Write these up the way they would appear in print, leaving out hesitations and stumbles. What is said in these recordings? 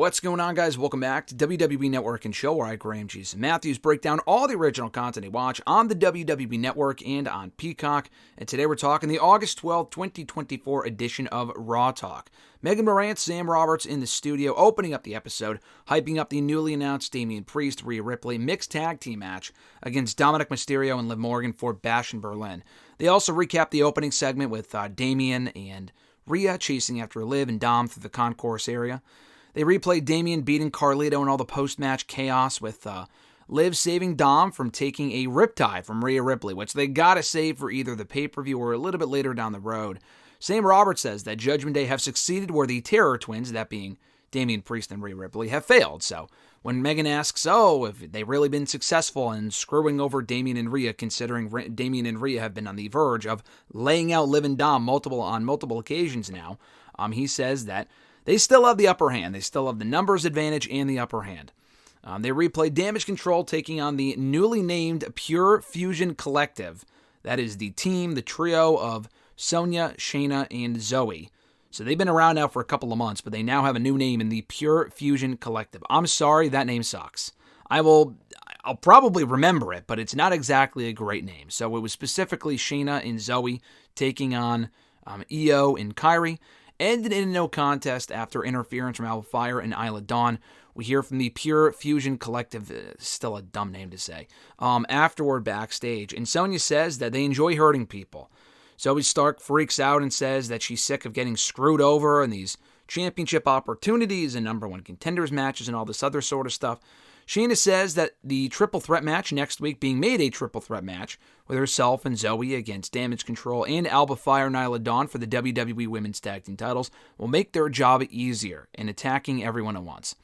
What's going on, guys? Welcome back to WWE Network and Show, where I, Graham Jason Matthews, break down all the original content you watch on the WWE Network and on Peacock. And today we're talking the August 12, 2024 edition of Raw Talk. Megan Morant, Sam Roberts in the studio, opening up the episode, hyping up the newly announced Damian Priest, Rhea Ripley mixed tag team match against Dominic Mysterio and Liv Morgan for Bash in Berlin. They also recap the opening segment with Damian and Rhea chasing after Liv and Dom through the concourse area. They replayed Damian beating Carlito and all the post-match chaos with Liv saving Dom from taking a riptide from Rhea Ripley, which they gotta save for either the pay-per-view or a little bit later down the road. Sam Roberts says that Judgment Day have succeeded where the Terror Twins, that being Damian Priest and Rhea Ripley, have failed. So when Megan asks, if they've really been successful in screwing over Damian and Rhea, considering Damian and Rhea have been on the verge of laying out Liv and Dom on multiple occasions now, he says that they still have the upper hand. They still have the numbers advantage and the upper hand. They replayed Damage Control taking on the newly named Pure Fusion Collective. That is the team, the trio of Sonya, Shayna, and Zoe. So they've been around now for a couple of months, but they now have a new name in the Pure Fusion Collective. I'm sorry, that name sucks. I'll probably remember it, but it's not exactly a great name. So it was specifically Shayna and Zoe taking on Io and Kairi. Ended in a no contest after interference from Alpha Fire and Isla Dawn. We hear from the Pure Fusion Collective, still a dumb name to say, afterward backstage. And Sonya says that they enjoy hurting people. Zoe Stark freaks out and says that she's sick of getting screwed over in these championship opportunities and number one contenders matches and all this other sort of stuff. Shayna says that the triple threat match next week being made a triple threat match with herself and Zoe against Damage Control and Alba Fire and Nyla Dawn for the WWE Women's Tag Team titles will make their job easier in attacking everyone at once.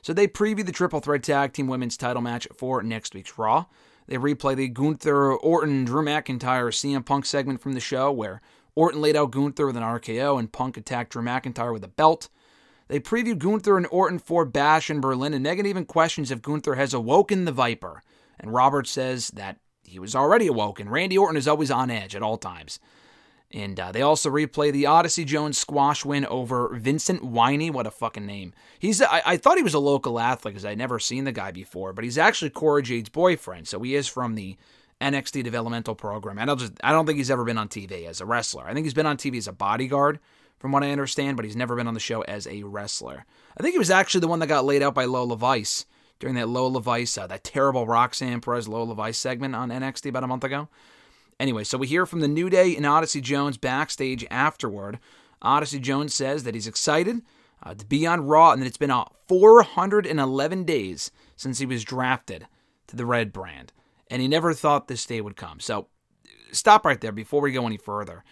So they preview the triple threat tag team women's title match for next week's Raw. They replay the Gunther, Orton, Drew McIntyre, CM Punk segment from the show where Orton laid out Gunther with an RKO and Punk attacked Drew McIntyre with a belt. They preview Gunther and Orton for Bash in Berlin, and Megan even questions if Gunther has awoken the Viper. And Roberts says that he was already awoken. Randy Orton is always on edge at all times. And they also replay the Odyssey Jones squash win over Vincent Winey. What a fucking name. I thought he was a local athlete because I'd never seen the guy before, but he's actually Cora Jade's boyfriend, so he is from the NXT developmental program. And I don't think he's ever been on TV as a wrestler. I think he's been on TV as a bodyguard, from what I understand, but he's never been on the show as a wrestler. I think he was actually the one that got laid out by Lola Vice during that Lola Vice, that terrible Roxanne Perez Lola Vice segment on NXT about a month ago. Anyway, so we hear from the New Day and Odyssey Jones backstage afterward. Odyssey Jones says that he's excited to be on Raw and that it's been 411 days since he was drafted to the Red brand. And he never thought this day would come. So stop right there before we go any further.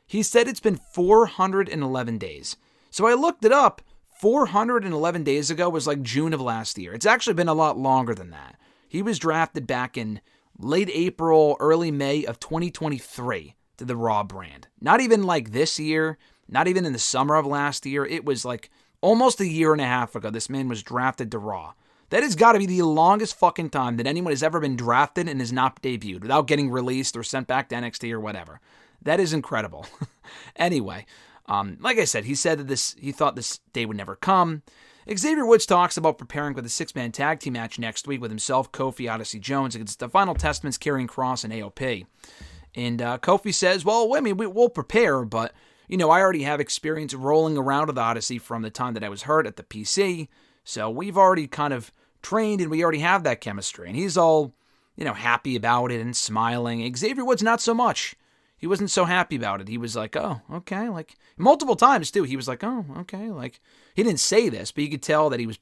He said it's been 411 days. So I looked it up. 411 days ago was like June of last year. It's actually been a lot longer than that. He was drafted back in late April, early May of 2023 to the Raw brand. Not even like this year, not even in the summer of last year. It was like almost a year and a half ago this man was drafted to Raw. That has got to be the longest fucking time that anyone has ever been drafted and has not debuted without getting released or sent back to NXT or whatever. That is incredible. Anyway, like I said, he said that he thought this day would never come. Xavier Woods talks about preparing for the six-man tag team match next week with himself, Kofi, Odyssey Jones against the Final Testaments, Karrion Kross, and AOP. And Kofi says, well, I mean, we'll prepare, but, I already have experience rolling around with Odyssey from the time that I was hurt at the PC, so we've already kind of trained and we already have that chemistry. And he's all, happy about it and smiling. Xavier Woods, not so much. He wasn't so happy about it. He was like, oh, okay. Like, multiple times, too. He was like, oh, okay. Like, he didn't say this, but you could tell that he was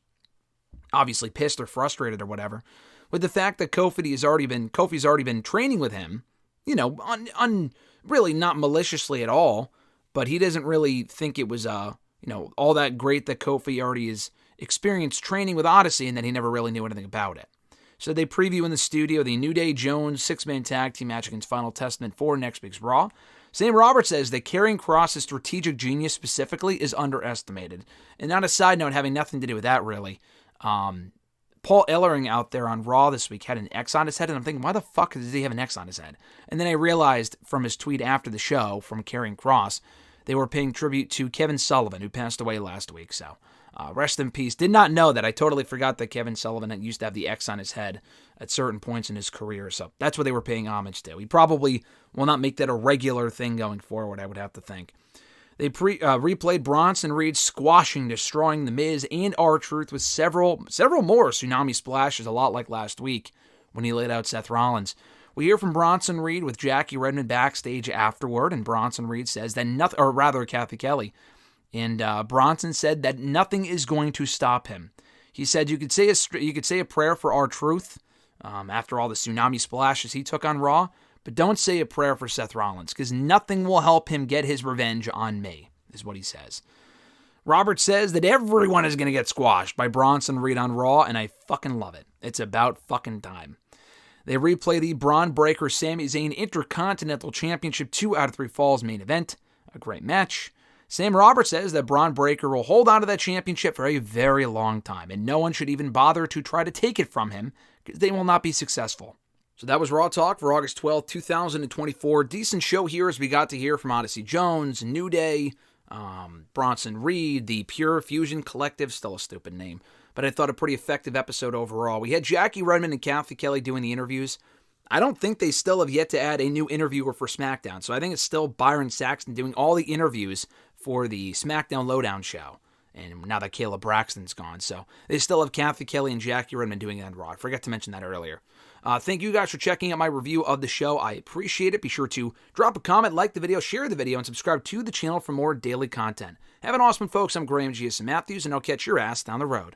obviously pissed or frustrated or whatever with the fact that Kofi's already been training with him, really not maliciously at all, but he doesn't really think it was, all that great that Kofi already has experienced training with Odyssey and that he never really knew anything about it. So they preview in the studio the New Day Jones six-man tag team match against Final Testament for next week's Raw. Sam Roberts says that Karrion Kross' strategic genius specifically is underestimated. And on a side note, having nothing to do with that really, Paul Ellering out there on Raw this week had an X on his head, and I'm thinking, why the fuck does he have an X on his head? And then I realized from his tweet after the show from Karrion Kross, they were paying tribute to Kevin Sullivan, who passed away last week. So Rest in peace. Did not know that. I totally forgot that Kevin Sullivan used to have the X on his head at certain points in his career. So that's what they were paying homage to. He probably will not make that a regular thing going forward, I would have to think. They replayed Bronson Reed squashing, destroying The Miz and R-Truth with several more tsunami splashes, a lot like last week when he laid out Seth Rollins. We hear from Bronson Reed with Jackie Redmond backstage afterward, and Bronson Reed says that nothing, or rather Kathy Kelly, and Bronson said that nothing is going to stop him. He said you could say a prayer for R-Truth after all the tsunami splashes he took on Raw, but don't say a prayer for Seth Rollins, because nothing will help him get his revenge on me, is what he says. Robert says that everyone is going to get squashed by Bronson Reed on Raw, and I fucking love it. It's about fucking time. They replay the Braun Breaker Sami Zayn Intercontinental Championship 2 out of 3 Falls main event. A great match. Sam Roberts says that Braun Breaker will hold on to that championship for a very long time, and no one should even bother to try to take it from him, because they will not be successful. So that was Raw Talk for August 12th, 2024. Decent show here as we got to hear from Odyssey Jones, New Day, Bronson Reed, the Pure Fusion Collective, still a stupid name, but I thought a pretty effective episode overall. We had Jackie Redmond and Kathy Kelly doing the interviews. I don't think they still have yet to add a new interviewer for SmackDown, so I think it's still Byron Saxton doing all the interviews for the SmackDown Lowdown show, and now that Kayla Braxton's gone, so they still have Kathy Kelly and Jackie Redmond doing it on Raw. I forgot to mention that earlier. Thank you guys for checking out my review of the show. I appreciate it. Be sure to drop a comment, like the video, share the video, and subscribe to the channel for more daily content. Have an awesome one, folks. I'm Graham G.S. Matthews, and I'll catch your ass down the road.